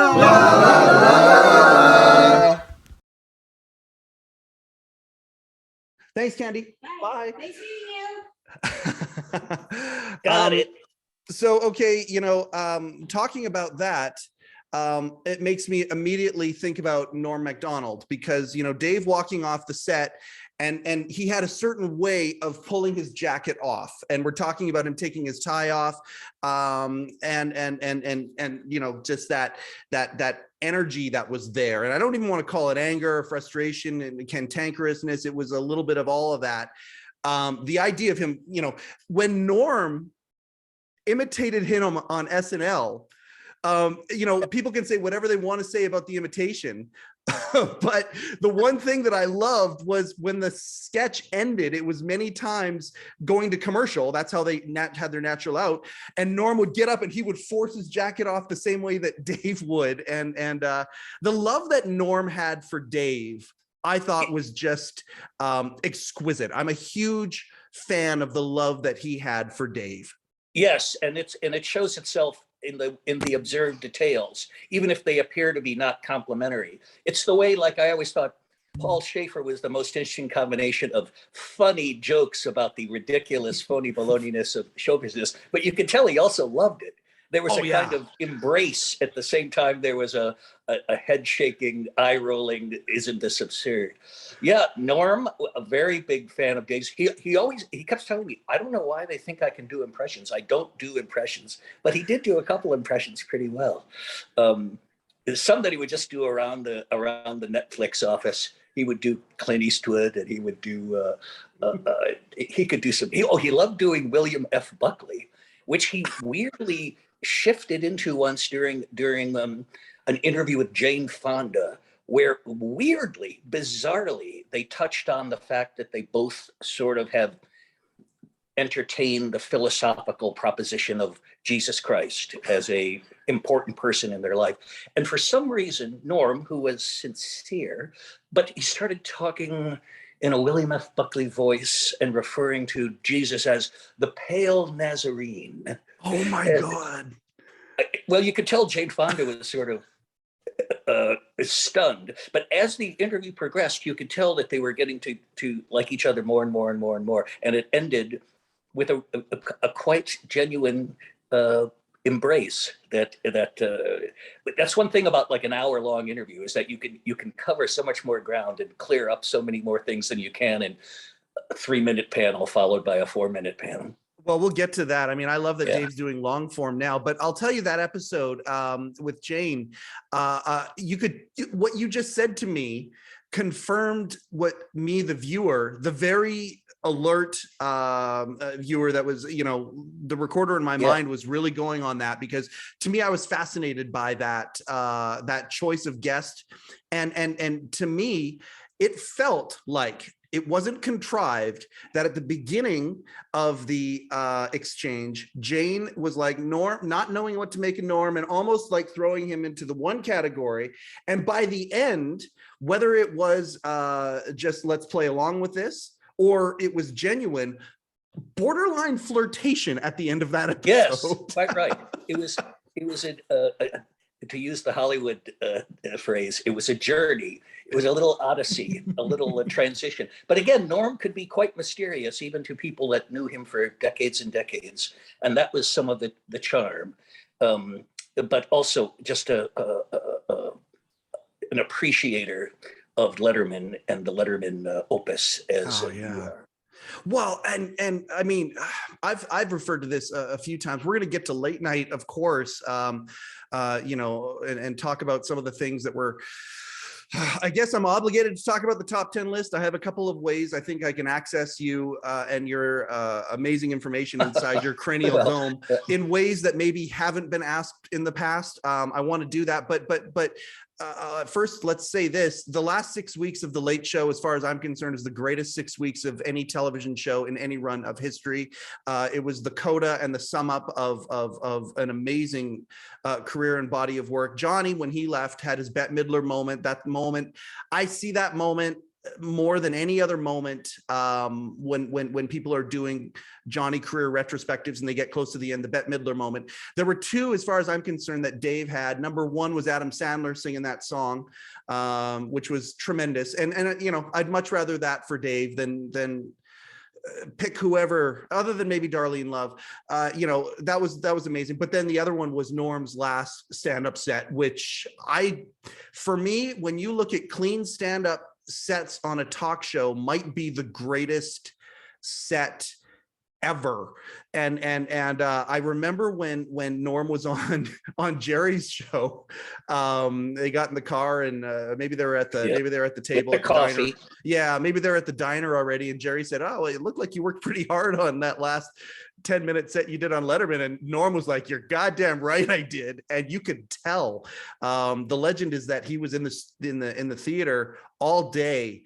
la, la, la. Thanks, Candy. Bye. Nice meeting you. Got it. So, okay, talking about that, it makes me immediately think about Norm Macdonald, because, Dave walking off the set, and he had a certain way of pulling his jacket off, and we're talking about him taking his tie off, and just that energy that was there. And I don't even want to call it anger or frustration and cantankerousness. It was a little bit of all of that. The idea of him, when Norm imitated him on SNL, people can say whatever they want to say about the imitation, but the one thing that I loved was when the sketch ended, it was many times going to commercial. That's how they had their natural out. And Norm would get up and he would force his jacket off the same way that Dave would. And the love that Norm had for Dave, I thought was just exquisite. I'm a huge fan of the love that he had for Dave. Yes, and it shows itself in the observed details, even if they appear to be not complimentary. It's the way, like I always thought, Paul Schaefer was the most interesting combination of funny jokes about the ridiculous phony baloney-ness of show business, but you could tell he also loved it. There was kind of embrace at the same time. There was a head shaking, eye rolling, isn't this absurd? Yeah, Norm, a very big fan of Dave's. He kept telling me, I don't know why they think I can do impressions. I don't do impressions, but he did do a couple impressions pretty well. Some that he would just do around the Netflix office. He would do Clint Eastwood, and he would do, he could do some, he loved doing William F. Buckley, which he weirdly shifted into once during an interview with Jane Fonda, where weirdly, bizarrely, they touched on the fact that they both sort of have entertained the philosophical proposition of Jesus Christ as a important person in their life. And for some reason, Norm, who was sincere, but he started talking in a William F. Buckley voice and referring to Jesus as the pale Nazarene. Oh my God. Well, you could tell Jane Fonda was sort of stunned, but as the interview progressed, you could tell that they were getting to like each other more and more and more and more. And it ended with a quite genuine embrace. That's one thing about like an hour-long interview, is that you can cover so much more ground and clear up so many more things than you can in a 3-minute panel followed by a 4-minute panel. Well, we'll get to that. I mean, I love that Dave's doing long form now, but I'll tell you that episode with Jane, what you just said to me confirmed what me, the viewer, the very alert viewer that was, the recorder in my mind was really going on that, because to me, I was fascinated by that choice of guest. And to me, it felt like it wasn't contrived, that at the beginning of the exchange, Jane was like Norm, not knowing what to make of Norm, and almost like throwing him into the one category. And by the end, whether it was just let's play along with this, or it was genuine, borderline flirtation at the end of that episode. Yes, quite right. It was to use the Hollywood phrase, it was a journey. It was a little odyssey, a little transition. But again, Norm could be quite mysterious, even to people that knew him for decades and decades. And that was some of the charm. But also just an appreciator of Letterman and the Letterman opus as you are. Well, and I mean, I've referred to this a few times. We're going to get to late night, of course, and talk about some of the things that were, I guess I'm obligated to talk about the top 10 list. I have a couple of ways I think I can access you and your amazing information inside your cranial dome in ways that maybe haven't been asked in the past. I want to do that, but first, let's say this: the last 6 weeks of The Late Show, as far as I'm concerned, is the greatest 6 weeks of any television show in any run of history. It was the coda and the sum up of an amazing career and body of work. Johnny, when he left, had his Bette Midler moment. That moment, I see that moment more than any other moment, when people are doing Johnny career retrospectives and they get close to the end, the Bette Midler moment. There were two, as far as I'm concerned, that Dave had. Number one was Adam Sandler singing that song, which was tremendous. And you know, I'd much rather that for Dave than pick whoever other than maybe Darlene Love. You know, that was amazing. But then the other one was Norm's last stand-up set, which for me, when you look at clean stand-up sets on a talk show, might be the greatest set ever. And I remember when Norm was on Jerry's show, they got in the car and maybe they were at the table at the coffee. diner. Yeah, maybe they're at the diner already, and Jerry said, "Oh, it looked like you worked pretty hard on that last 10-minute set you did on Letterman." And Norm was like, "You're goddamn right, I did." And you could tell. The legend is that he was in the theater all day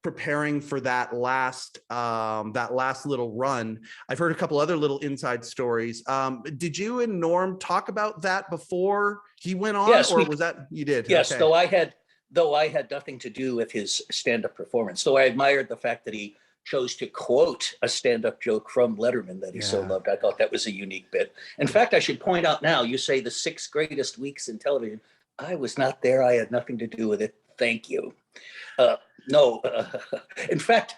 preparing for that last little run. I've heard a couple other little inside stories. Did you and Norm talk about that before he went on? Yes, or was that you did? Yes, okay. though I had nothing to do with his stand-up performance, though I admired the fact that he chose to quote a stand-up joke from Letterman that he so loved. I thought that was a unique bit. In fact, I should point out now, you say the 6 greatest weeks in television. I was not there. I had nothing to do with it. Thank you. No, in fact,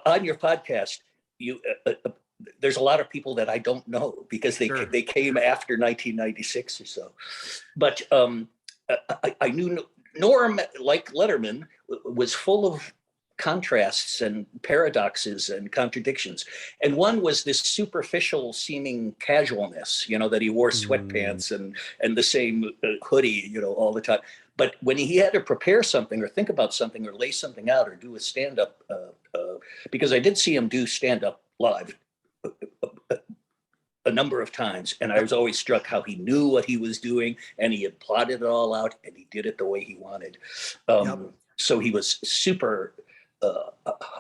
on your podcast, there's a lot of people that I don't know because they came after 1996 or so. But I knew Norm, like Letterman, was full of contrasts and paradoxes and contradictions. And one was this superficial seeming casualness, you know, that he wore sweatpants and the same hoodie, you know, all the time. But when he had to prepare something or think about something or lay something out or do a stand-up, because I did see him do stand-up live a number of times, and I was always struck how he knew what he was doing and he had plotted it all out and he did it the way he wanted. So he was super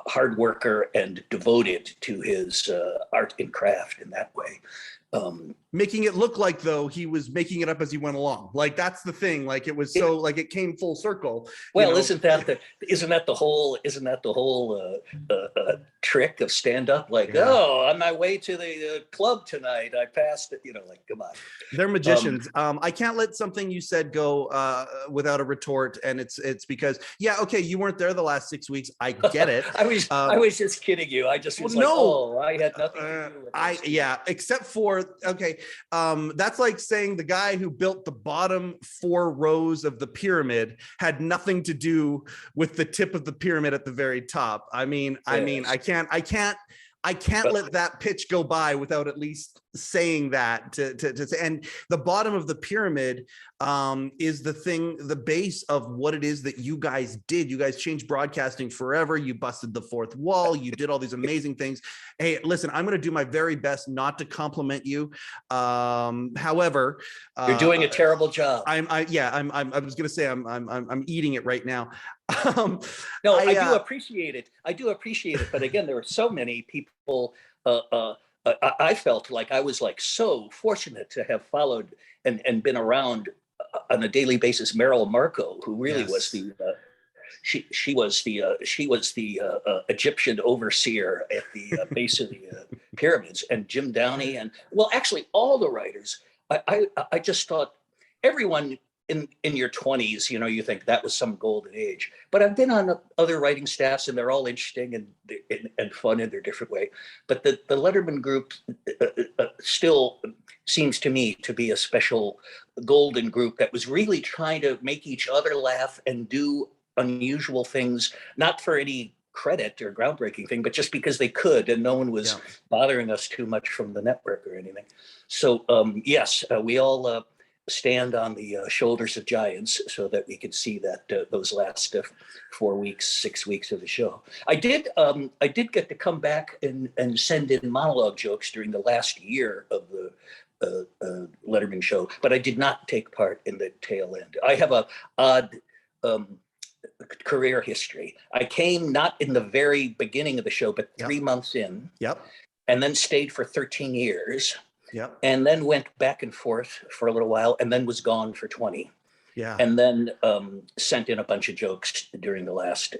hard worker and devoted to his art and craft in that way. Making it look like though he was making it up as he went along. Like that's the thing. Like it was so like it came full circle. Well, you know? isn't that the whole trick of stand up? Like, oh, on my way to the club tonight, I passed it. You know, like come on. They're magicians. I can't let something you said go without a retort, and it's because okay, you weren't there the last 6 weeks. I get it. I was just kidding you. I just was I had nothing to do with this. Except for that's like saying the guy who built the bottom 4 rows of the pyramid had nothing to do with the tip of the pyramid at the very top. I mean, I can't let that pitch go by without at least saying that to say. And the bottom of the pyramid is the base of what it is that you guys did. You guys changed broadcasting forever. You busted the fourth wall. You did all these amazing things. Hey, listen, I'm going to do my very best not to compliment you. However, you're doing a terrible job. I was going to say I'm eating it right now. No, I do appreciate it. But again, there are so many people. I felt like I was like so fortunate to have followed and been around on a daily basis Meryl Marco, who really was the she was the Egyptian overseer at the base of the pyramids, and Jim Downey, and well, actually all the writers. I just thought everyone in your 20s, you know, you think that was some golden age. But I've been on other writing staffs, and they're all interesting and fun in their different way. But the Letterman group still seems to me to be a special golden group that was really trying to make each other laugh and do unusual things, not for any credit or groundbreaking thing, but just because they could, and no one was bothering us too much from the network or anything. So yes, we all stand on the shoulders of giants so that we could see that those last 4 weeks, 6 weeks of the show. I did get to come back and send in monologue jokes during the last year of the Letterman show, but I did not take part in the tail end. I have a odd career history. I came not in the very beginning of the show, but 3 months in, and then stayed for 13 years. And then went back and forth for a little while, and then was gone for 20. Yeah. and then sent in a bunch of jokes during the last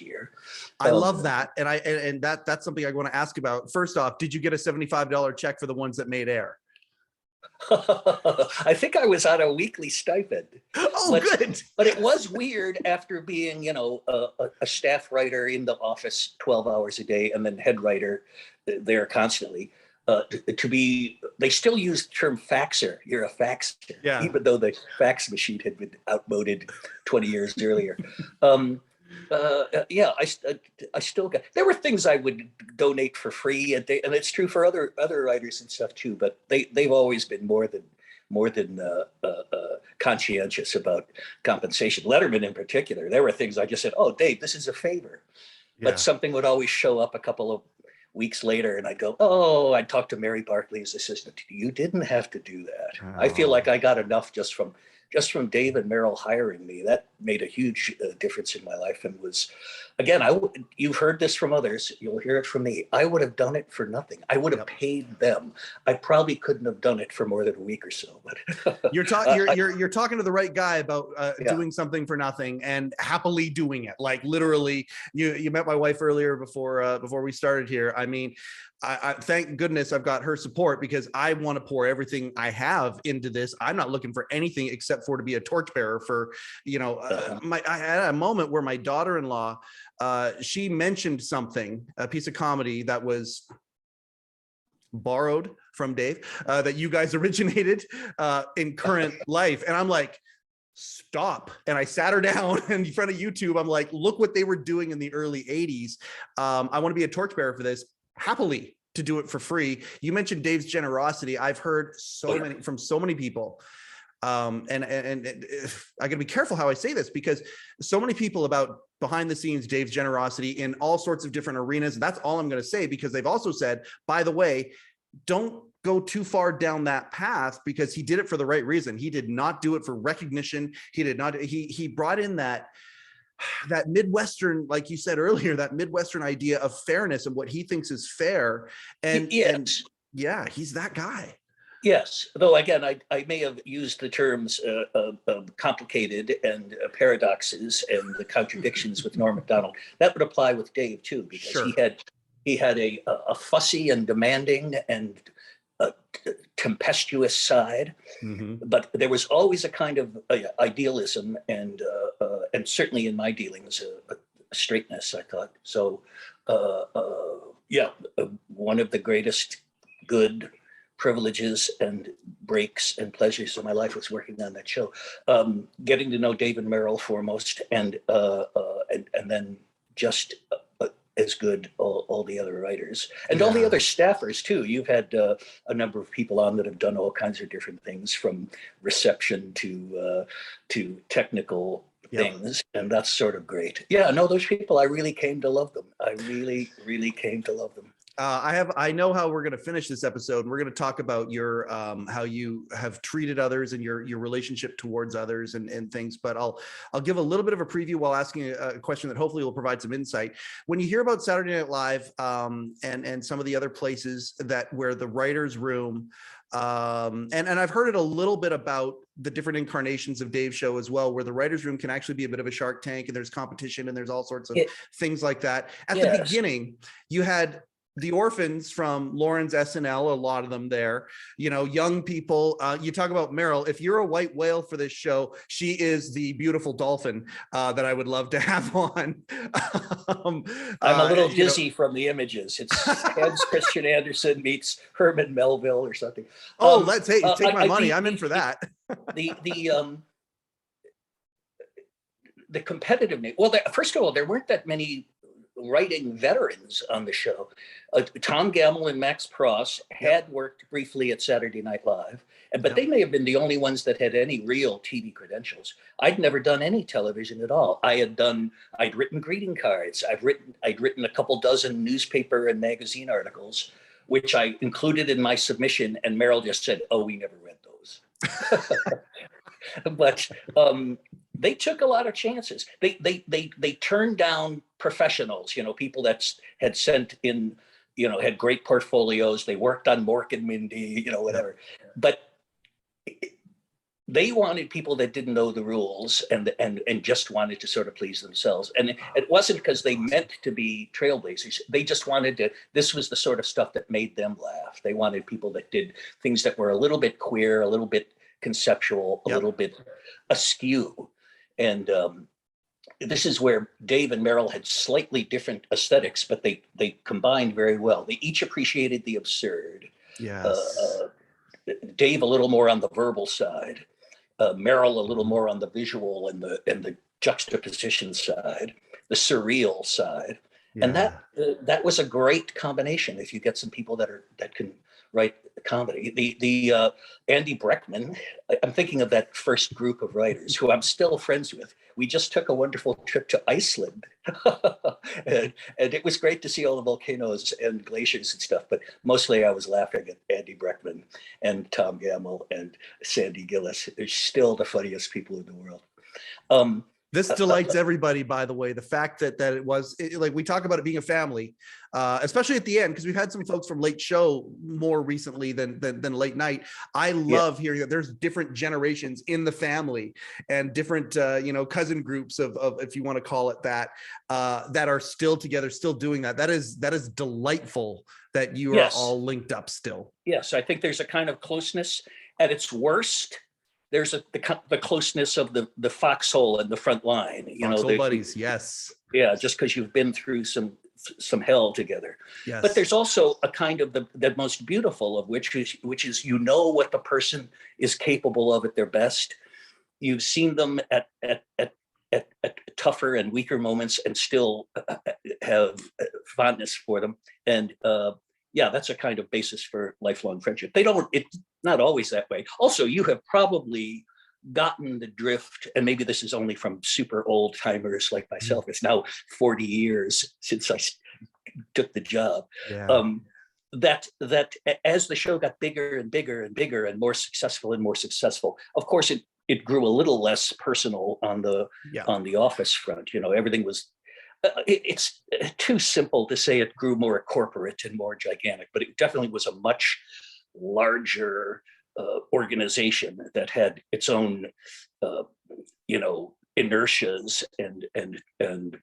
year. I love that. And that's something I want to ask about. First off, did you get a $75 check for the ones that made air? I think I was on a weekly stipend. Oh, good. But it was weird after being, you know, a staff writer in the office 12 hours a day and then head writer there constantly. To be, they still use the term faxer. You're a faxer, Yeah. even though the fax machine had been outmoded 20 years earlier. Yeah, I still got. There were things I would donate for free, and it's true for other writers and stuff too. But they've always been more than conscientious about compensation. Letterman in particular, there were things I just said, "Oh, Dave, this is a favor," Yeah. but something would always show up a couple of weeks later, and I'd go, "Oh," I'd talk to Mary Barclay's assistant. "You didn't have to do that." Oh. I feel like I got enough just from Dave and Meryl hiring me. That made a huge difference in my life, and was, again, you've heard this from others, you'll hear it from me. I would have done it for nothing. I would have paid them. I probably couldn't have done it for more than a week or so. But you're talking to the right guy about doing something for nothing and happily doing it. Like literally, you met my wife earlier before we started here. I mean, I thank goodness I've got her support, because I want to pour everything I have into this. I'm not looking for anything except for to be a torchbearer for, you know, I had a moment where my daughter-in-law, she mentioned something, a piece of comedy that was borrowed from Dave, that you guys originated in current life. And I'm like, stop. And I sat her down in front of YouTube. I'm like, look what they were doing in the early 80s. I want to be a torchbearer for this. Happily to do it for free. You mentioned Dave's generosity. I've heard from so many people. And I gotta be careful how I say this, because so many people about behind the scenes, Dave's generosity in all sorts of different arenas. That's all I'm going to say, because they've also said, by the way, don't go too far down that path, because he did it for the right reason. He did not do it for recognition. He did not, he brought in that Midwestern, like you said earlier, that Midwestern idea of fairness and what he thinks is fair. And yeah, he's that guy. Yes, though again, I may have used the terms complicated and paradoxes and the contradictions with Norm Macdonald. That would apply with Dave too, because he had a fussy and demanding and tempestuous side, but there was always a kind of idealism and certainly in my dealings a straightness, I thought. So one of the greatest good privileges and breaks and pleasures of my life was working on that show, getting to know Dave and Meryl foremost, and then just as good all the other writers and all the other staffers too. You've had a number of people on that have done all kinds of different things, from reception to technical things, and that's sort of great. Yeah, no, those people, I really came to love them. I really, really came to love them. I know how we're going to finish this episode, and we're going to talk about your how you have treated others and your relationship towards others and things. But I'll give a little bit of a preview while asking a question that hopefully will provide some insight. When you hear about Saturday Night Live and some of the other places where the writers' room, and I've heard it a little bit about the different incarnations of Dave's show as well, where the writers' room can actually be a bit of a Shark Tank, and there's competition and there's all sorts of things like that. At the beginning, you had the orphans from Lauren's SNL, a lot of them there, you know, young people. You talk about Meryl. If you're a white whale for this show, she is the beautiful dolphin that I would love to have on. I'm a little dizzy from the images. It's Hans Christian Andersen meets Herman Melville or something. Oh, take my money. I'm in for that. The competitiveness. Well, first of all, there weren't that many writing veterans on the show. Tom Gamble and Max Pross had worked briefly at Saturday Night Live, but they may have been the only ones that had any real TV credentials. I'd never done any television at all. I'd written greeting cards. I'd written a couple dozen newspaper and magazine articles, which I included in my submission, and Meryl just said, "Oh, we never read those." But they took a lot of chances. They turned down professionals, you know, people that had sent in, you know, had great portfolios. They worked on Mork and Mindy, you know, whatever. But they wanted people that didn't know the rules and just wanted to sort of please themselves. And it wasn't because they meant to be trailblazers. They just wanted to, this was the sort of stuff that made them laugh. They wanted people that did things that were a little bit queer, a little bit conceptual, a little bit askew. And this is where Dave and Merrill had slightly different aesthetics, but they combined very well. They each appreciated the absurd. Yes. Dave a little more on the verbal side, Merrill a little more on the visual and the juxtaposition side, the surreal side. Yeah. And that was a great combination if you get some people that can write comedy. The Andy Breckman, I'm thinking of that first group of writers who I'm still friends with. We just took a wonderful trip to Iceland. and it was great to see all the volcanoes and glaciers and stuff, but mostly I was laughing at Andy Breckman and Tom Gamble and Sandy Gillis. They're still the funniest people in the world. This delights everybody, by the way, the fact that it was like, we talk about it being a family, especially at the end, because we've had some folks from Late Show more recently than Late Night. I love hearing that there's different generations in the family and different, cousin groups of, if you want to call it that, that are still together, still doing that. That is delightful that you are all linked up still. Yes, I think there's a kind of closeness at its worst. There's the closeness of the foxhole in the front line, foxhole buddies. Yes. Yeah. Just because you've been through some hell together. Yes. But there's also a kind of the most beautiful of which is what the person is capable of at their best. You've seen them at tougher and weaker moments and still have fondness for them. And that's a kind of basis for lifelong friendship. It's not always that way. Also, you have probably gotten the drift, and maybe this is only from super old timers like myself. It's now 40 years since I took the job. Yeah. That as the show got bigger and bigger and bigger and more successful, of course, it grew a little less personal on the office front. Everything was. It's too simple to say it grew more corporate and more gigantic, but it definitely was a much larger organization that had its own, inertias and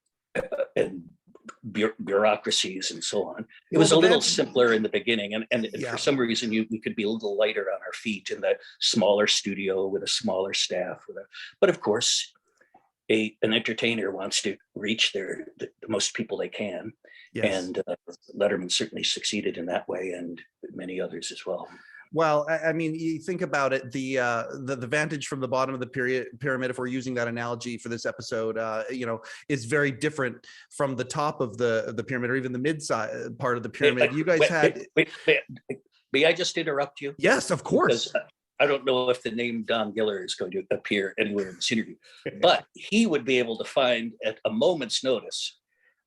bureaucracies and so on. It was a little simpler in the beginning, and for some reason we could be a little lighter on our feet in that smaller studio with a smaller staff. But of course, an entertainer wants to reach the most people they can. Yes. And Letterman certainly succeeded in that way, and many others as well. Well, I mean, you think about it, the vantage from the bottom of the pyramid, if we're using that analogy for this episode, is very different from the top of the pyramid, or even the mid-side part of the pyramid. You guys may I just interrupt you? Yes, of course. Because I don't know if the name Don Giller is going to appear anywhere in this interview, but he would be able to find at a moment's notice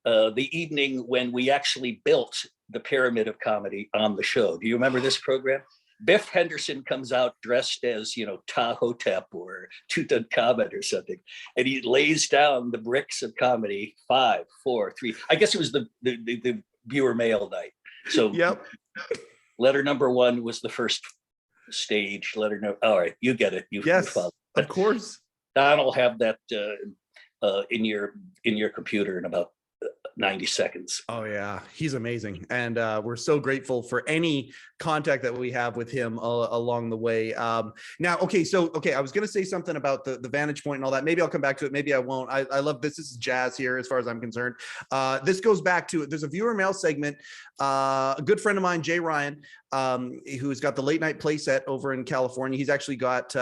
the evening when we actually built the pyramid of comedy on the show. Do you remember this program? Biff Henderson comes out dressed as, Tahotep or Tutankhamun or something, and he lays down the bricks of comedy, 5, 4, 3. I guess it was the viewer mail night. So letter number 1 was the first stage. Letter number. All right, you get it. Yes, of course. Don will have that in your computer in about 90 seconds. Oh yeah, he's amazing, and we're so grateful for any contact that we have with him along the way. Now, I was going to say something about the vantage point and all that. Maybe I'll come back to it. Maybe I won't. I love this. This is jazz here, as far as I'm concerned. This goes back to, there's a viewer mail segment. A good friend of mine, Jay Ryan, who's got the late night play set over in California. He's actually got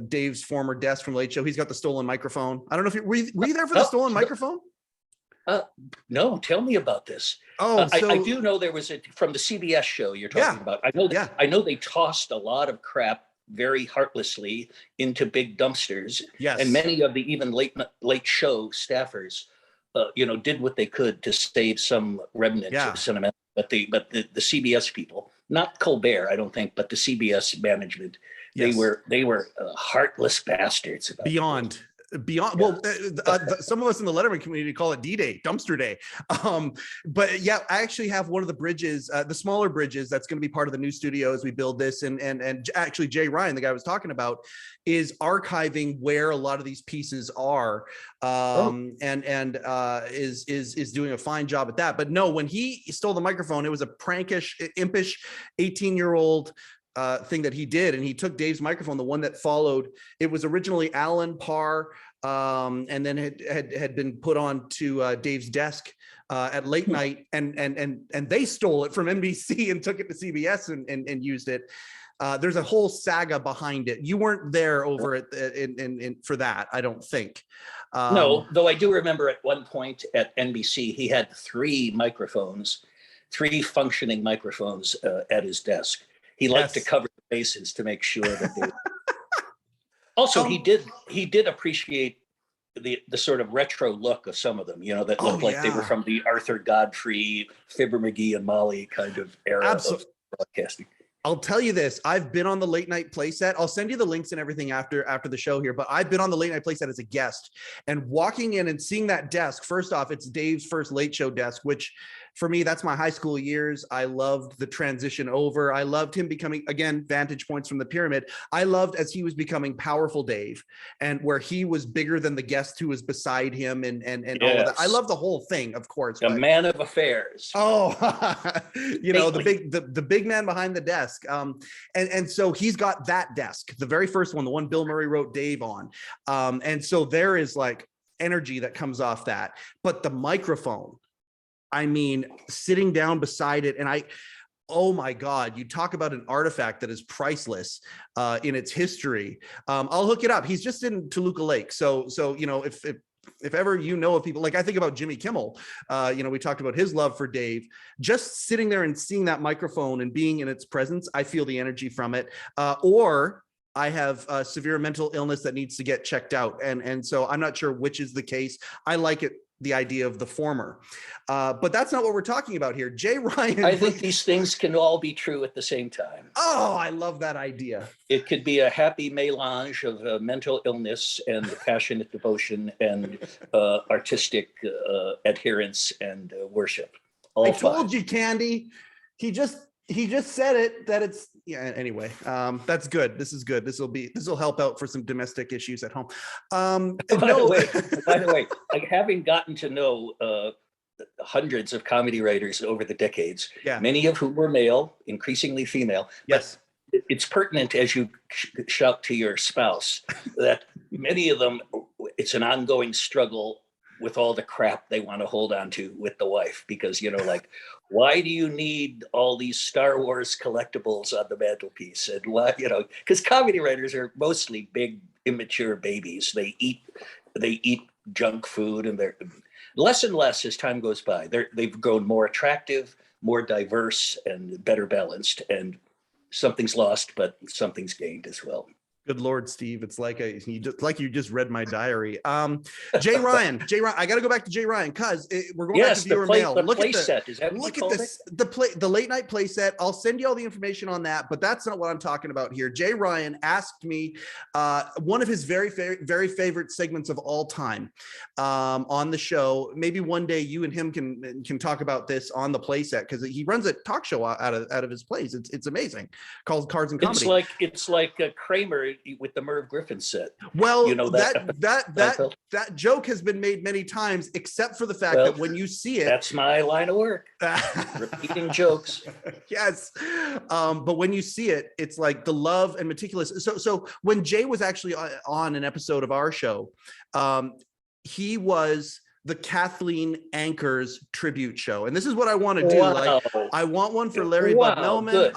Dave's former desk from Late Show. He's got the stolen microphone. I don't know if were you there for the stolen microphone? No, tell me about this. I do know there was from the CBS show you're talking about. I know they tossed a lot of crap very heartlessly into big dumpsters. Yes. And many of the even late show staffers, did what they could to save some remnants of sentiment. But the CBS people, not Colbert, I don't think, but the CBS management, they were heartless bastards. Beyond. beyond some of us in the Letterman community call it D-Day, dumpster day. But yeah, I actually have one of the bridges, the smaller bridges, that's going to be part of the new studio as we build this. And actually Jay Ryan, the guy I was talking about, is archiving where a lot of these pieces are, and is doing a fine job at that. But no, when he stole the microphone, it was a prankish, impish 18-year-old thing that he did, and he took Dave's microphone, the one that followed. It was originally Alan Parr, and then had been put on to Dave's desk at late night, and they stole it from NBC and took it to CBS and used it. There's a whole saga behind it. You weren't there over at for that, I don't think. No, though I do remember at one point at NBC, he had three functioning microphones at his desk. He liked to cover the bases to make sure that they. Also, he did appreciate the sort of retro look of some of them, that looked like they were from the Arthur Godfrey, Fibber McGee and Molly kind of era of broadcasting. I'll tell you this, I've been on the late night playset. I'll send you the links and everything after the show here, but I've been on the late night playset as a guest, and walking in and seeing that desk. First off, it's Dave's first late show desk, which for me, that's my high school years. I loved the transition over. I loved him becoming, again, vantage points from the pyramid. I loved as he was becoming powerful Dave, and where he was bigger than the guest who was beside him, and all of that. I love the whole thing, of course. A man of affairs. Oh, the big man behind the desk. And so he's got that desk, the very first one, the one Bill Murray wrote Dave on. And so there is like energy that comes off that, but the microphone, I mean, sitting down beside it, and oh my God, you talk about an artifact that is priceless in its history. I'll hook it up. He's just in Toluca Lake. So if ever of people, like I think about Jimmy Kimmel, we talked about his love for Dave. Just sitting there and seeing that microphone and being in its presence, I feel the energy from it. Or I have a severe mental illness that needs to get checked out. And so I'm not sure which is the case. I like it, the idea of the former, but that's not what we're talking about here. Jay Ryan. I think these things can all be true at the same time. Oh, I love that idea. It could be a happy melange of mental illness and passionate devotion and artistic adherence and worship. I told you, Candy. He just said it, that it's anyway. That's good. This is good. This will help out for some domestic issues at home. By the way, like, having gotten to know hundreds of comedy writers over the decades, many of whom were male, increasingly female. Yes. It's pertinent as you shout to your spouse that many of them, it's an ongoing struggle with all the crap they want to hold on to with the wife, because, why do you need all these Star Wars collectibles on the mantelpiece? And why, because comedy writers are mostly big, immature babies. They eat junk food, and they're less and less as time goes by. They've grown more attractive, more diverse, and better balanced. And something's lost, but something's gained as well. Good Lord, Steve. It's like you just read my diary. Jay Ryan, I got to go back to Jay Ryan because we're going back to viewer mail. Look at set. Is that look at this, the late night play set. I'll send you all the information on that, but that's not what I'm talking about here. Jay Ryan asked me one of his very favorite segments of all time on the show. Maybe one day you and him can talk about this on the play set, because he runs a talk show out of his place. It's amazing, called Cards and Comedy. It's like a Kramer with the Merv Griffin set. Well, that joke has been made many times, except for the fact that when you see it, that's my line of work. Repeating jokes. Yes. But when you see it, it's like the love and meticulous. So when Jay was actually on an episode of our show, he was the Kathleen Anchors tribute show. And this is what I want to do. Wow. Like, I want one for Larry Bud Melman.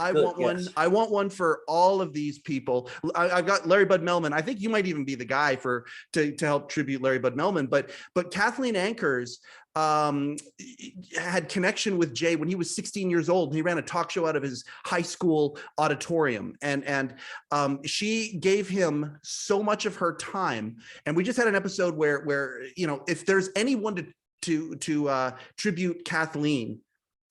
I want one for all of these people. I've got Larry Bud Melman. I think you might even be the guy to help tribute Larry Bud Melman. But Kathleen Anchors had connection with Jay when he was 16 years old, and he ran a talk show out of his high school auditorium, and she gave him so much of her time. And we just had an episode where if there's anyone to tribute Kathleen,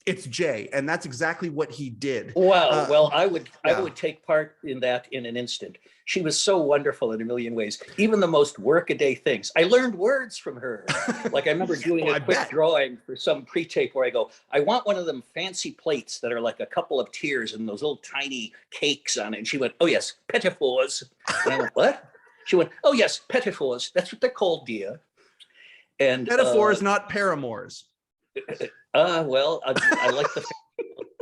It's Jay, and that's exactly what he did. Wow. Well, I would take part in that in an instant. She was so wonderful in a million ways. Even the most workaday things. I learned words from her. Like I remember doing a quick drawing for some pre-tape where I go, I want one of them fancy plates that are like a couple of tiers and those little tiny cakes on it. And she went, oh yes, petit fours. And I went, what? She went, oh yes, petit fours. That's what they're called, dear. And metaphors, not paramours. Well, I like the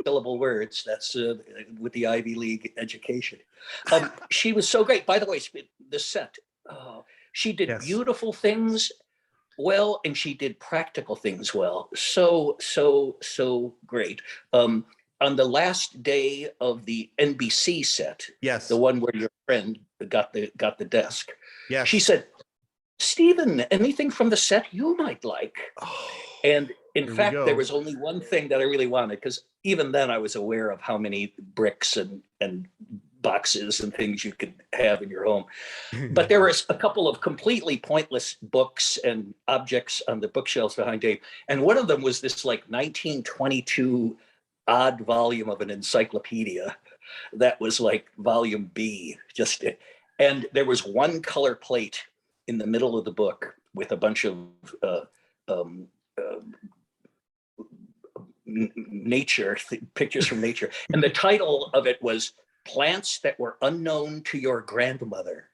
syllable words. That's with the Ivy League education. She was so great. By the way, the set, she did beautiful things well, and she did practical things well. So great. On the last day of the NBC set, the one where your friend got the desk, she said, Stephen, anything from the set you might like? And in fact, there was only one thing that I really wanted, because even then I was aware of how many bricks and boxes and things you could have in your home. But there was a couple of completely pointless books and objects on the bookshelves behind Dave. And one of them was this like 1922 odd volume of an encyclopedia that was like volume B. And there was one color plate in the middle of the book with a bunch of pictures from nature. And the title of it was Plants That Were Unknown to Your Grandmother.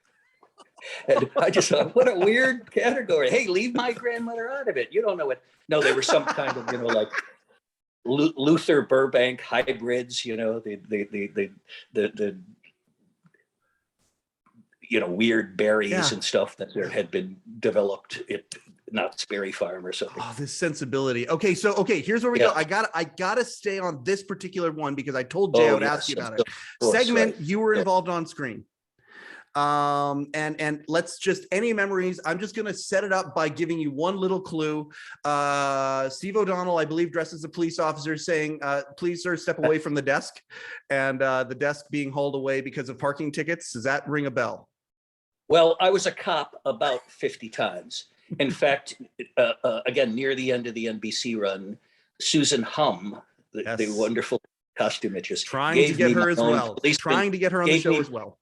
And I just thought, what a weird category. Hey, leave my grandmother out of it. You don't know it. No, they were some kind of, like Luther Burbank hybrids, the weird berries and stuff that there had been developed at Knott's Berry Farm or something. Oh, this sensibility. Okay, here's where we go. I gotta stay on this particular one because I told Jay I would ask you about it. Segment you were involved on screen. And let's just, any memories, I'm just going to set it up by giving you one little clue. Steve O'Donnell, I believe, dressed as a police officer saying, please, sir, step away from the desk, and the desk being hauled away because of parking tickets. Does that ring a bell? Well, I was a cop about 50 times. In fact, again, near the end of the NBC run, Susan Hum, the wonderful costumetress, trying to get her as well. Trying to get her on the show as well.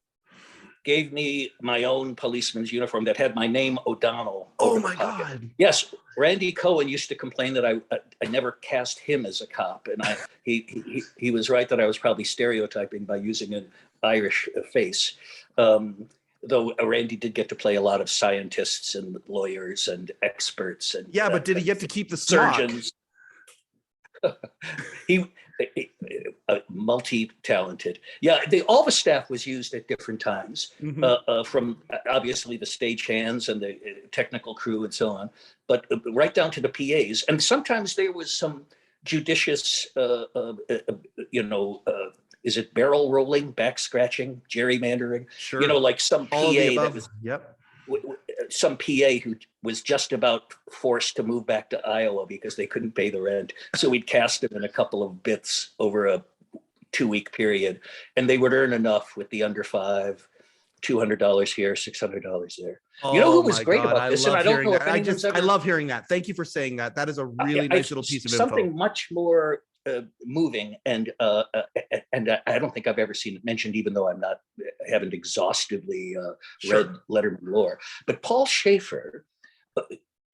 Gave me my own policeman's uniform that had my name O'Donnell. Oh my God. Yes. Randy Cohen used to complain that I never cast him as a cop. And he was right that I was probably stereotyping by using an Irish face. Though Randy did get to play a lot of scientists and lawyers and experts. And but did he get to keep the surgeons? He multi-talented. All the staff was used at different times, from obviously the stagehands and the technical crew and so on, but right down to the PAs. And sometimes there was some judicious, is it barrel rolling, back scratching, gerrymandering? Sure. Like some PA that was some PA who was just about forced to move back to Iowa because they couldn't pay the rent. So we'd cast him in a couple of bits over a 2-week period, and they would earn enough with the under five, $200 here, $600 there. You know who was great about this? And I don't know if anyone's ever... I love hearing that. Thank you for saying that. That is a really nice little piece of info. Something much more moving, and I don't think I've ever seen it mentioned, even though I haven't exhaustively read Letterman lore. But Paul Schaefer,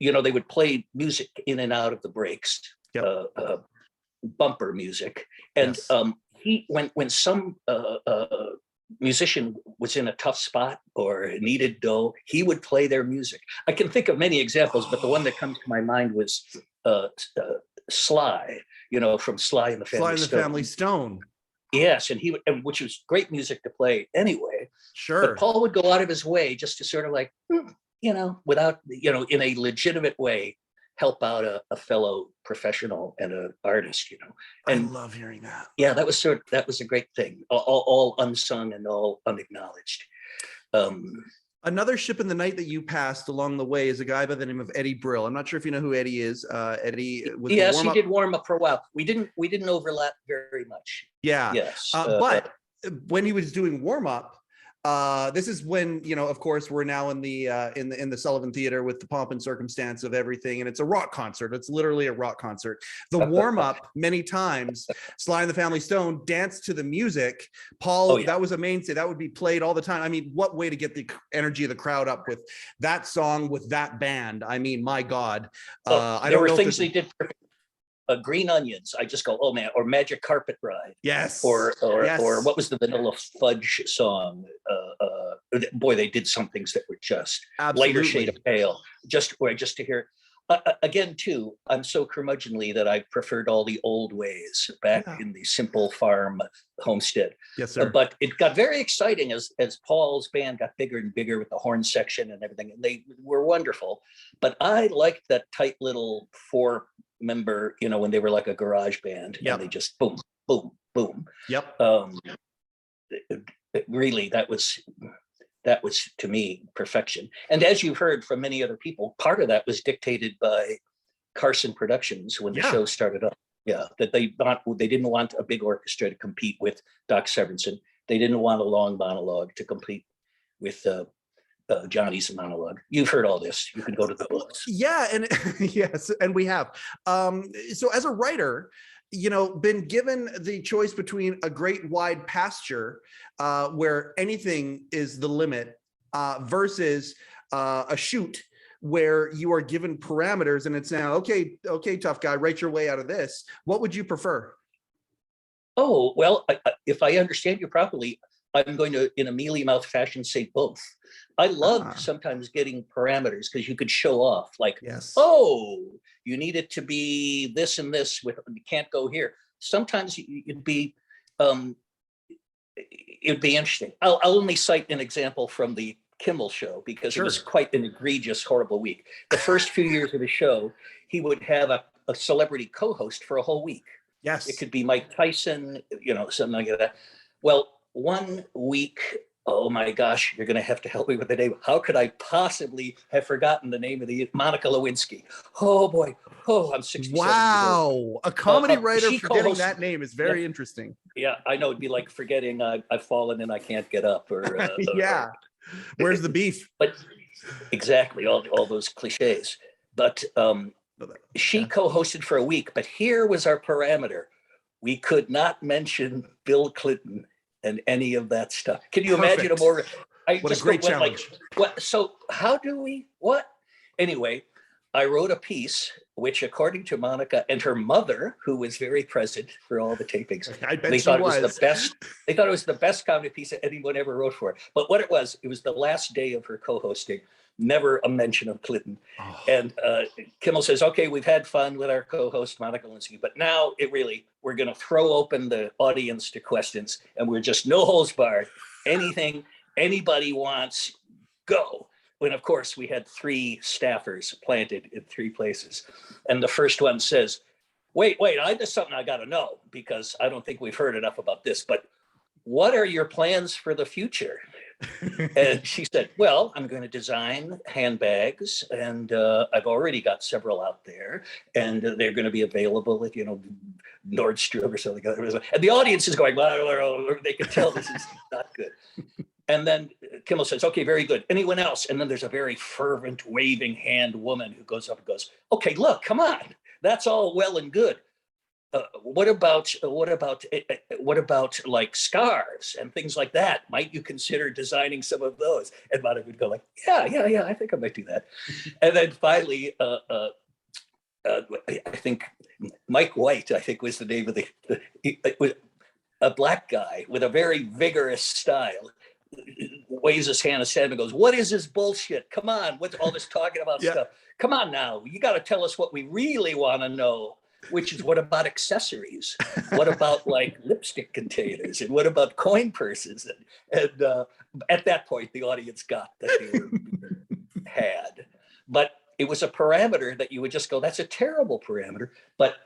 they would play music in and out of the breaks, bumper music, and when some musician was in a tough spot or needed dough, he would play their music. I can think of many examples, but the one that comes to my mind was Sly, from Sly and the Family Stone. Yes, and which was great music to play anyway. Sure. But Paul would go out of his way just to sort of like, without, in a legitimate way, help out a fellow professional and an artist, And I love hearing that. Yeah, that was a great thing, all unsung and all unacknowledged. Another ship in the night that you passed along the way is a guy by the name of Eddie Brill. I'm not sure if you know who Eddie is. Eddie was he did warm up for a while. We didn't overlap very much. Yeah. Yes. But when he was doing warm up, This is when, of course, we're now in the Sullivan Theater with the pomp and circumstance of everything, and it's a rock concert. It's literally a rock concert. The warm up, many times, Sly and the Family Stone dance to the music. Paul, that was a mainstay. That would be played all the time. I mean, what way to get the energy of the crowd up with that song with that band? I mean, my God, there were things they did. Green Onions, I just go, oh man, or Magic Carpet Ride. Yes. Or yes. what was the Vanilla Fudge song? Boy, they did some things that were just lighter shade of pale. Just to hear. Again, too, I'm so curmudgeonly that I preferred all the old ways back in the simple farm homestead. Yes, sir. But it got very exciting as Paul's band got bigger and bigger with the horn section and everything. And they were wonderful. But I liked that tight little four-member, when they were like a garage band, and they just boom, boom, boom. Yep. Really, that was to me perfection. And as you've heard from many other people, part of that was dictated by Carson Productions when the show started up. Yeah, that they didn't want a big orchestra to compete with Doc Severinsen. They didn't want a long monologue to compete with Johnny's monologue. You've heard all this. You can go to the books. Yeah, and yes, and we have. So as a writer, been given the choice between a great wide pasture where anything is the limit versus a shoot where you are given parameters and it's now, okay, tough guy, write your way out of this. What would you prefer? Oh, well, if I understand you properly, I'm going to, in a mealy-mouthed fashion, say both. I love sometimes getting parameters because you could show off, like, oh, you need it to be this and this, you can't go here. Sometimes it'd be interesting. I'll only cite an example from the Kimmel show because it was quite an egregious, horrible week. The first few years of the show, he would have a celebrity co-host for a whole week. Yes. It could be Mike Tyson, something like that. Well, one week, oh my gosh, you're going to have to help me with the name. How could I possibly have forgotten the name of Monica Lewinsky? Oh boy. Oh, I'm 67. Wow. A comedy writer forgetting that name is very interesting. Yeah, I know. It'd be like forgetting I've fallen and I can't get up. Or Where's the beef? But exactly, all those cliches. But she co-hosted for a week. But here was our parameter. We could not mention Bill Clinton and any of that stuff. Can you imagine a more? What a great challenge. So how do we? What? Anyway, I wrote a piece which, according to Monica and her mother, who was very present for all the tapings, I bet they thought it was the best. They thought it was the best comedy piece that anyone ever wrote for her. But what it was the last day of her co-hosting. Never a mention of Clinton. Oh. And Kimmel says, okay, we've had fun with our co-host, Monica Lewinsky, but now we're going to throw open the audience to questions and we're just no holds barred. Anything anybody wants, go. When, of course, we had 3 staffers planted in 3 places. And the first one says, wait, there's something I got to know because I don't think we've heard enough about this, but what are your plans for the future? And she said, well, I'm going to design handbags and I've already got several out there and they're going to be available at, Nordstrom or something. And the audience is going, well, they can tell this is not good. And then Kimmel says, okay, very good. Anyone else? And then there's a very fervent waving hand woman who goes up and goes, okay, look, come on. That's all well and good. What about like scarves and things like that? Might you consider designing some of those? And Monica would go like, yeah, I think I might do that. And then finally, I think Mike White, I think was the name of a black guy with a very vigorous style, waves his hand and goes, what is this bullshit? Come on, what's all this talking about stuff? Come on now, you got to tell us what we really want to know. Which is, what about accessories? What about like lipstick containers? And what about coin purses? And at that point, the audience got that they had. But it was a parameter that you would just go, that's a terrible parameter. But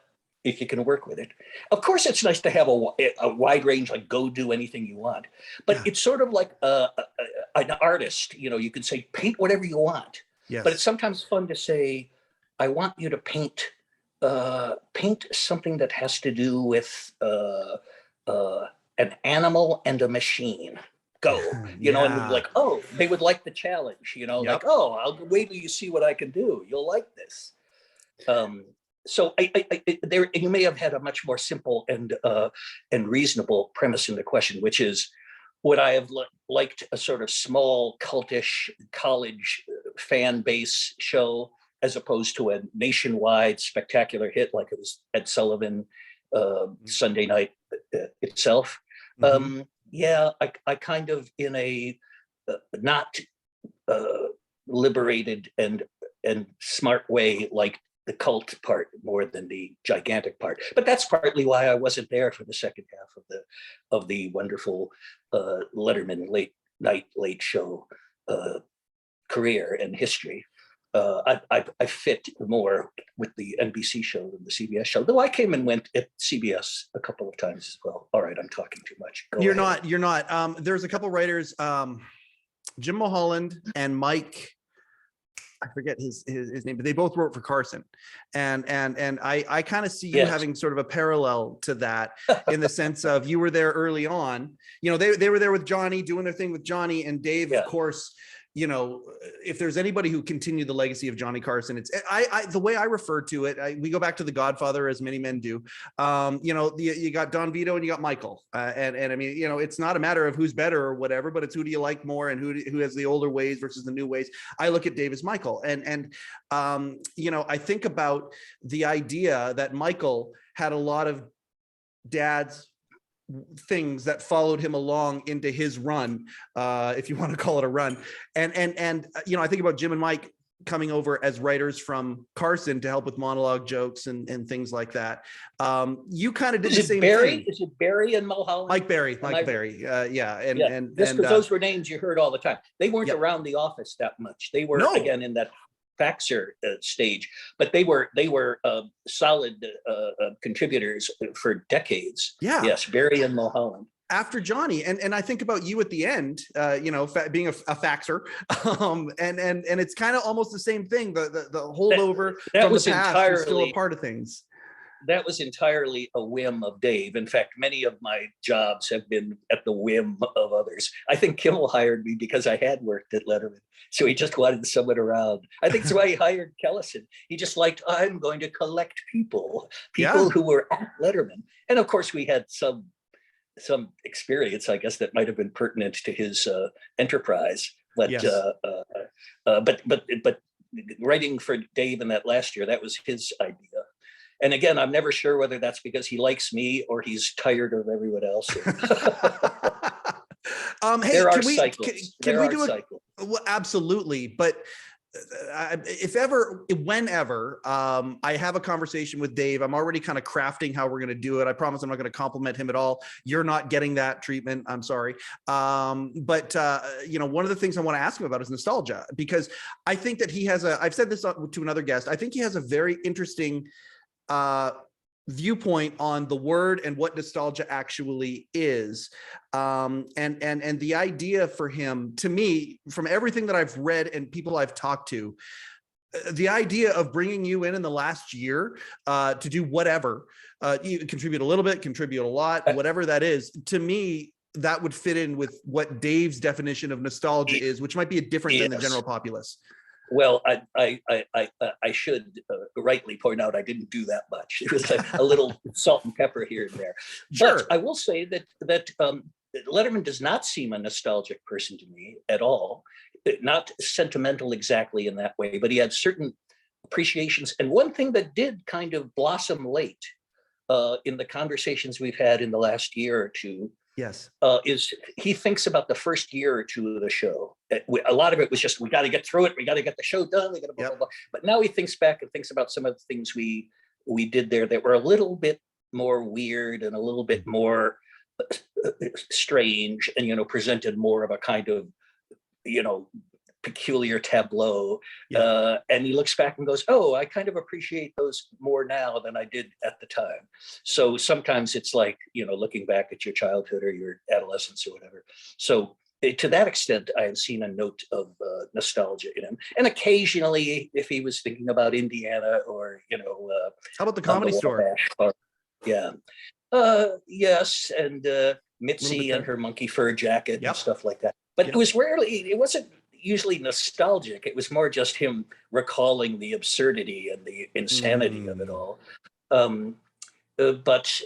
if you can work with it. Of course, it's nice to have a wide range, like go do anything you want. But it's sort of like an artist. You can say, paint whatever you want. Yes. But it's sometimes fun to say, I want you to paint something that has to do with an animal and a machine. go, and like, oh, they would like the challenge, like, oh, I'll wait till you see what I can do. You'll like this. So there, you may have had a much more simple and reasonable premise in the question, which is, would I have liked a sort of small cultish college fan base show as opposed to a nationwide spectacular hit like it was Ed Sullivan Sunday night itself? Yeah, I kind of, in a not liberated and smart way, like the cult part more than the gigantic part. But that's partly why I wasn't there for the second half of the wonderful Letterman late show career and history. I fit more with the NBC show than the CBS show, though I came and went at CBS a couple of times as well. All right, I'm talking too much. You're not. There's a couple writers, Jim Mulholland and Mike, I forget his name, but they both wrote for Carson, and I kind of see you having sort of a parallel to that in the sense of you were there early on. They were there with Johnny, doing their thing with Johnny, and Dave, of course. If there's anybody who continued the legacy of Johnny Carson, it's the way I refer to it. We go back to The Godfather, as many men do. You got Don Vito and you got Michael, and I mean, it's not a matter of who's better or whatever, but it's who do you like more and who has the older ways versus the new ways. I look at Dave as Michael, and I think about the idea that Michael had a lot of dads things that followed him along into his run, if you want to call it a run, and I think about Jim and Mike coming over as writers from Carson to help with monologue jokes and things like that. You kind of did the same thing. Is it Barry and Mulholland? Mike Barry, and just because those were names you heard all the time. They weren't around the office that much. They were again in that faxer stage, but they were solid contributors for decades. Yes, Barry and Mulholland. After Johnny, and I think about you at the end, being a faxer, and it's kind of almost the same thing. The holdover from the past is still a part of things. That was entirely a whim of Dave. In fact, many of my jobs have been at the whim of others. I think Kimmel hired me because I had worked at Letterman. So he just wanted someone around. I think that's why he hired Kellison. He just liked, I'm going to collect people who were at Letterman. And of course, we had some experience, I guess, that might have been pertinent to his enterprise. But but writing for Dave in that last year, that was his idea. And again, I'm never sure whether that's because he likes me or he's tired of everyone else. Hey, there are can we cycles. Can we do it? Well, absolutely, but whenever I have a conversation with Dave, I'm already kind of crafting how we're going to do it. I promise I'm not going to compliment him at all. You're not getting that treatment. I'm sorry. But one of the things I want to ask him about is nostalgia, because I think that he has I've said this to another guest. I think he has a very interesting viewpoint on the word and what nostalgia actually is, and the idea for him, to me, from everything that I've read and people I've talked to, the idea of bringing you in the last year to do whatever, you contribute a little bit, contribute a lot, whatever that is, to me, that would fit in with what Dave's definition of nostalgia is, which might be different than the general populace. Well, I should rightly point out I didn't do that much. It was a little salt and pepper here and there. Sure. But I will say that Letterman does not seem a nostalgic person to me at all. Not sentimental exactly in that way, but he had certain appreciations. And one thing that did kind of blossom late in the conversations we've had in the last year or two, is he thinks about the first year or two of the show. A lot of it was just, we got to get through it. We got to get the show done. We got to blah, blah, blah. But now he thinks back and thinks about some of the things we did there that were a little bit more weird and a little bit more strange, and, presented more of a kind of, peculiar tableau. And he looks back and goes, oh, I kind of appreciate those more now than I did at the time. So sometimes it's like, looking back at your childhood or your adolescence or whatever. So to that extent, I have seen a note of nostalgia in him. And occasionally, if he was thinking about Indiana or, how about the Comedy Store? Yes. And Mitzi and her monkey fur jacket Yep. and stuff like that. But Yep. it wasn't usually nostalgic. It was more just him recalling the absurdity and the insanity of it all. But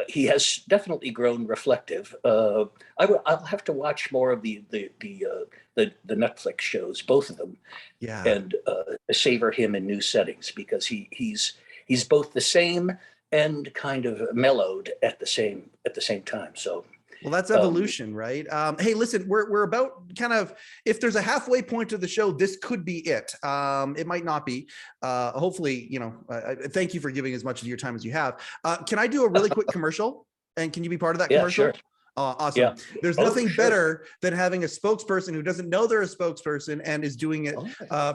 he has definitely grown reflective. I'll have to watch more of the Netflix shows, both of them, Yeah. and savor him in new settings, because he's both the same and kind of mellowed at the same time. So. Well, that's evolution, right? Hey, listen, we're about kind of, if there's a halfway point to the show, this could be it. It might not be. Hopefully, thank you for giving as much of your time as you have. Can I do a really quick commercial? And can you be part of that commercial? Yeah, sure. Awesome. Yeah. There's nothing better than having a spokesperson who doesn't know they're a spokesperson and is doing it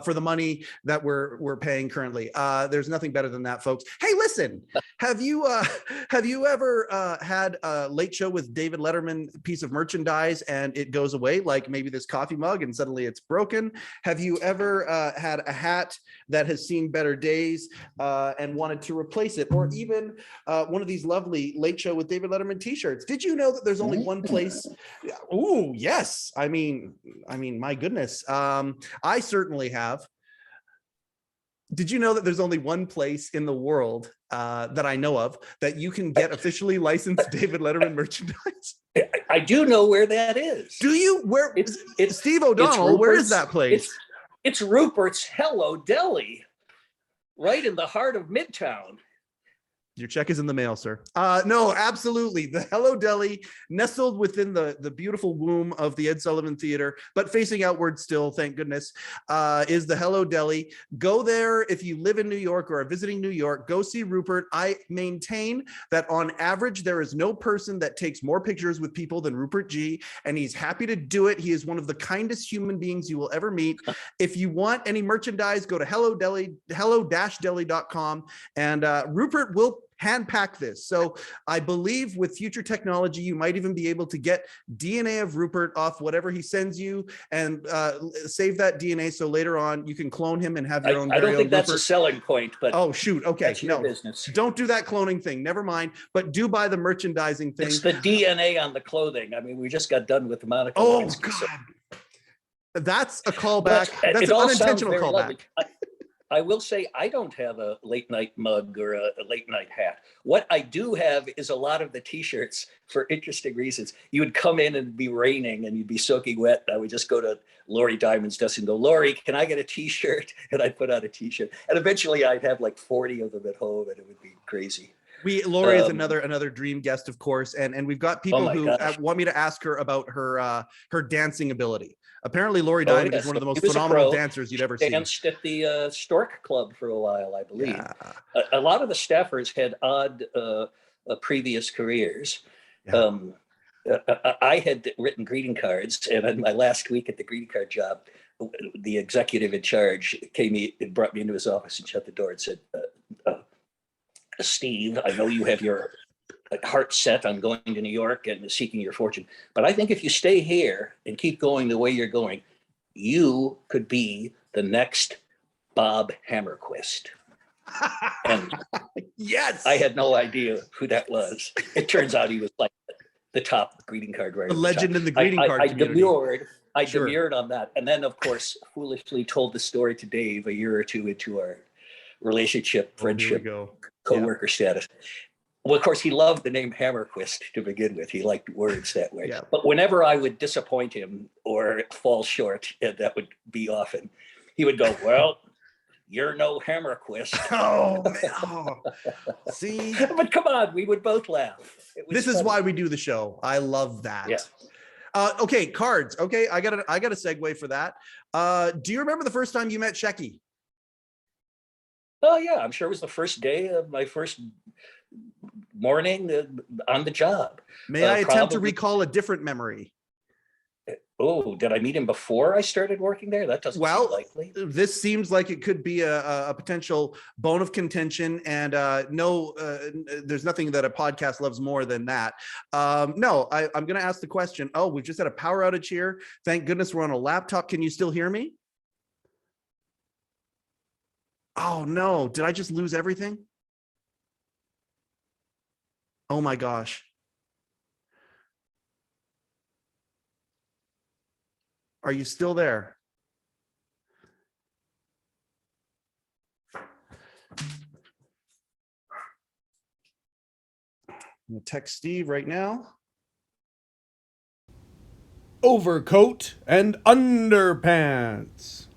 for the money that we're paying currently. There's nothing better than that, folks. Hey, listen, have you ever had a late show with David Letterman piece of merchandise and it goes away, like maybe this coffee mug and suddenly it's broken? Have you ever had a hat that has seen better days and wanted to replace it? Or even one of these lovely Late Show with David Letterman t-shirts? Did you know that there's only one place? Oh, yes. I mean, my goodness. I certainly have. Did you know that there's only one place in the world that I know of that you can get officially licensed David Letterman merchandise? I do know where that is. Do you? Where? It's Steve O'Donnell. Where is that place? It's Rupert's Hello Deli, right in the heart of Midtown. Your check is in the mail, sir. No, absolutely. The Hello Deli, nestled within the beautiful womb of the Ed Sullivan Theater, but facing outward still, thank goodness, is the Hello Deli. Go there if you live in New York or are visiting New York. Go see Rupert. I maintain that on average, there is no person that takes more pictures with people than Rupert G, and he's happy to do it. He is one of the kindest human beings you will ever meet. If you want any merchandise, go to hello-deli.com, and Rupert will hand pack this. So I believe with future technology, you might even be able to get DNA of Rupert off whatever he sends you and save that DNA. So later on you can clone him and have your own. I don't think that's Rupert. a selling point, but oh shoot. Okay. That's your business. Don't do that cloning thing. Never mind, but do buy the merchandising thing. It's the DNA on the clothing. I mean, we just got done with Monica. Oh Lewinsky, God. so. That's a callback. That's an all unintentional callback. I will say I don't have a late night mug or a late night hat. What I do have is a lot of the t-shirts for interesting reasons. You would come in and it'd be raining and you'd be soaking wet. I would just go to Lori Diamond's desk and go, Lori, can I get a t-shirt? And I'd put out a t-shirt. And eventually I'd have like 40 of them at home and it would be crazy. Lori is another dream guest, of course. And we've got people who want me to ask her about her dancing ability. Apparently, Lori Diamond is one of the most phenomenal dancers you'd ever see. Danced at the Stork Club for a while, I believe. Yeah. A lot of the staffers had odd previous careers. Yeah. I had written greeting cards, and in my last week at the greeting card job, the executive in charge brought me into his office and shut the door and said, Steve, I know you have your heart set on going to New York and seeking your fortune, but I think if you stay here and keep going the way you're going, you could be the next Bob Hammerquist. And yes, I had no idea who that was. It turns out he was like the top greeting card writer. The legend in the greeting card community. I demurred on that, and then of course foolishly told the story to Dave a year or two into our relationship, friendship, co-worker status. Well, of course, he loved the name Hammerquist to begin with. He liked words that way. Yeah. But whenever I would disappoint him or fall short, and that would be often, he would go, well, you're no Hammerquist. Oh, man. Oh. See? But come on, we would both laugh. This is why we do the show. I love that. Yeah. Okay, cards. Okay, I got a segue for that. Do you remember the first time you met Shecky? Oh, yeah. I'm sure it was the first day of my first morning on the job. May I attempt to recall a different memory? Oh, did I meet him before I started working there? That doesn't seem likely. This seems like it could be a potential bone of contention, and there's nothing that a podcast loves more than that. No, I'm going to ask the question. Oh, we've just had a power outage here. Thank goodness we're on a laptop. Can you still hear me? Oh no, did I just lose everything? Oh my gosh. Are you still there? I'm gonna text Steve right now. Overcoat and underpants.